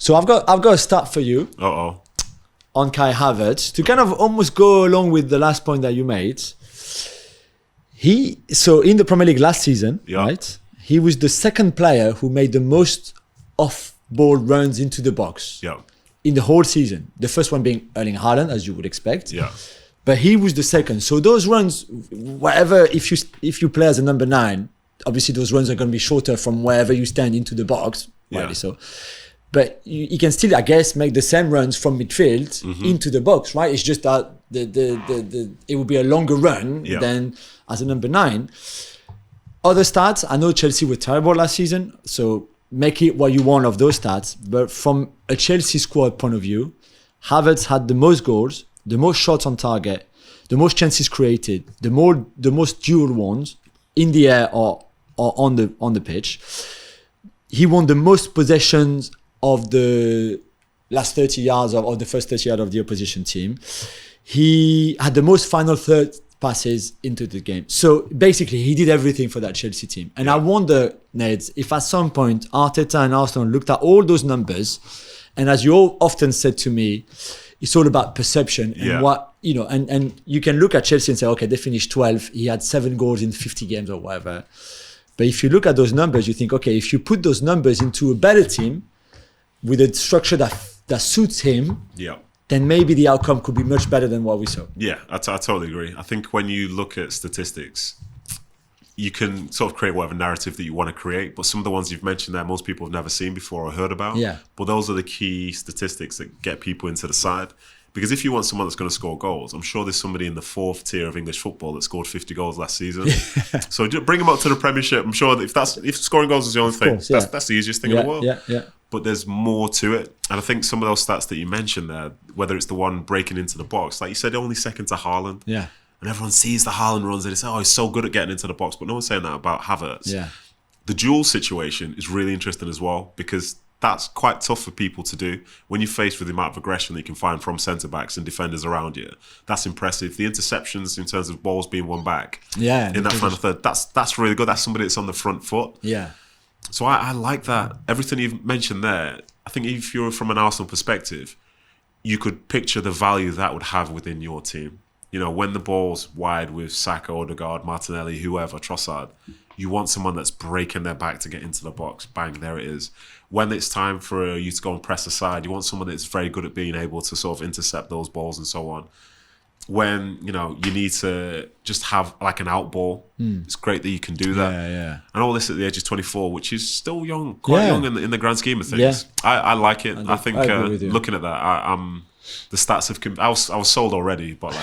So I've got a start for you. On Kai Havertz to kind of almost go along with the last point that you made. So in the Premier League last season, right? He was the second player who made the most off-ball runs into the box in the whole season. The first one being Erling Haaland, as you would expect. But he was the second. So those runs, whatever, if you play as a number 9, obviously those runs are going to be shorter from wherever you stand into the box. So. But you can still, I guess, make the same runs from midfield into the box, right? It's just that it will be a longer run than as a number 9. Other stats, I know Chelsea were terrible last season, so make it what you want of those stats. But from a Chelsea squad point of view, Havertz had the most goals, the most shots on target, the most chances created, the most dual ones in the air or on the pitch. He won the most possessions of the last 30 yards of the first 30 yards of the opposition team. He had the most final third passes into the game. So basically, he did everything for that Chelsea team. And I wonder, Ned, if at some point Arteta and Arsenal looked at all those numbers, and as you all often said to me, it's all about perception and what, and you can look at Chelsea and say, okay, they finished 12th. He had 7 goals in 50 games or whatever. But if you look at those numbers, you think, okay, if you put those numbers into a better team, with a structure that suits him, then maybe the outcome could be much better than what we saw. Yeah, I totally agree. I think when you look at statistics, you can sort of create whatever narrative that you want to create, but some of the ones you've mentioned there, most people have never seen before or heard about. But those are the key statistics that get people into the side. Because if you want someone that's going to score goals, I'm sure there's somebody in the 4th tier of English football that sscored 50 goals last season. So just bring them up to the Premiership. I'm sure that if scoring goals is the only thing, that's the easiest thing in the world. But there's more to it. And I think some of those stats that you mentioned there, whether it's the one breaking into the box, like you said, only second to Haaland. And everyone sees the Haaland runs and they say, oh, he's so good at getting into the box. But no one's saying that about Havertz. The Jules situation is really interesting as well, because that's quite tough for people to do when you're faced with the amount of aggression that you can find from centre-backs and defenders around you. That's impressive. The interceptions in terms of balls being won back in that final third, that's really good. That's somebody that's on the front foot. So I like that. Everything you've mentioned there, I think if you're from an Arsenal perspective, you could picture the value that would have within your team. When the ball's wide with Saka, Odegaard, Martinelli, whoever, Trossard, you want someone that's breaking their back to get into the box. Bang, there it is. When it's time for you to go and press aside, you want someone that's very good at being able to sort of intercept those balls and so on. When, you need to just have like an out ball, it's great that you can do that. And all this at the age of 24, which is still young, quite young in the grand scheme of things. I like it. I think looking at that, the stats have. I was sold already, but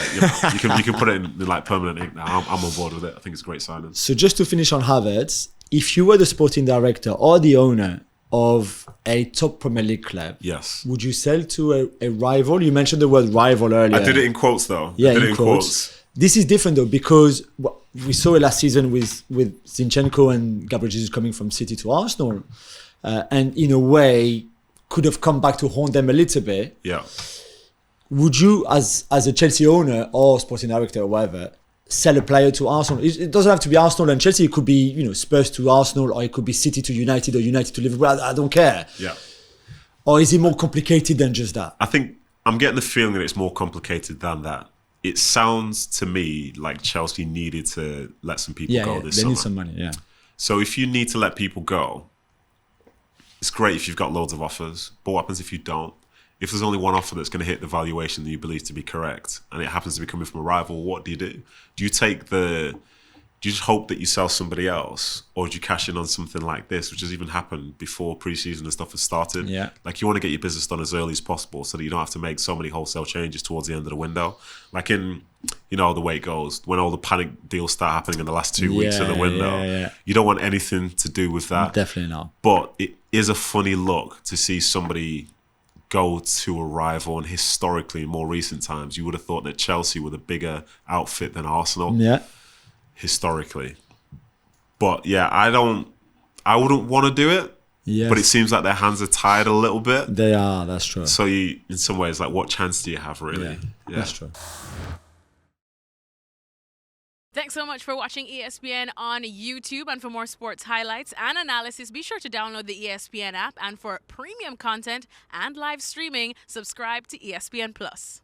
you can put it in like permanent ink now. I'm on board with it. I think it's a great signing. So just to finish on Havertz, if you were the sporting director or the owner of a top Premier League club, would you sell to a rival? You mentioned the word rival earlier. I did it in quotes though. Yeah, in quotes. This is different though, because we saw it last season with Zinchenko and Gab and Juls coming from City to Arsenal, and in a way could have come back to haunt them a little bit. Would you, as a Chelsea owner or sporting director or whatever, sell a player to Arsenal? It doesn't have to be Arsenal and Chelsea. It could be, Spurs to Arsenal, or it could be City to United or United to Liverpool. I don't care. Or is it more complicated than just that? I think I'm getting the feeling that it's more complicated than that. It sounds to me like Chelsea needed to let some people go this summer. They need some money, So if you need to let people go, it's great if you've got loads of offers. But what happens if you don't? If there's only one offer that's going to hit the valuation that you believe to be correct, and it happens to be coming from a rival, what do? Do you just hope that you sell somebody else, or do you cash in on something like this, which has even happened before pre-season and stuff has started? Like, you want to get your business done as early as possible so that you don't have to make so many wholesale changes towards the end of the window. Like in, the way it goes, when all the panic deals start happening in the last 2 weeks of the window, you don't want anything to do with that. Definitely not. But it is a funny look to see somebody go to a rival, and historically in more recent times you would have thought that Chelsea were the bigger outfit than Arsenal historically. But I wouldn't want to do it, but it seems like their hands are tied a little bit. They are, that's true. So you, in some ways, like, what chance do you have really? That's true. Thanks so much for watching ESPN on YouTube. And for more sports highlights and analysis, be sure to download the ESPN app. And for premium content and live streaming, subscribe to ESPN Plus.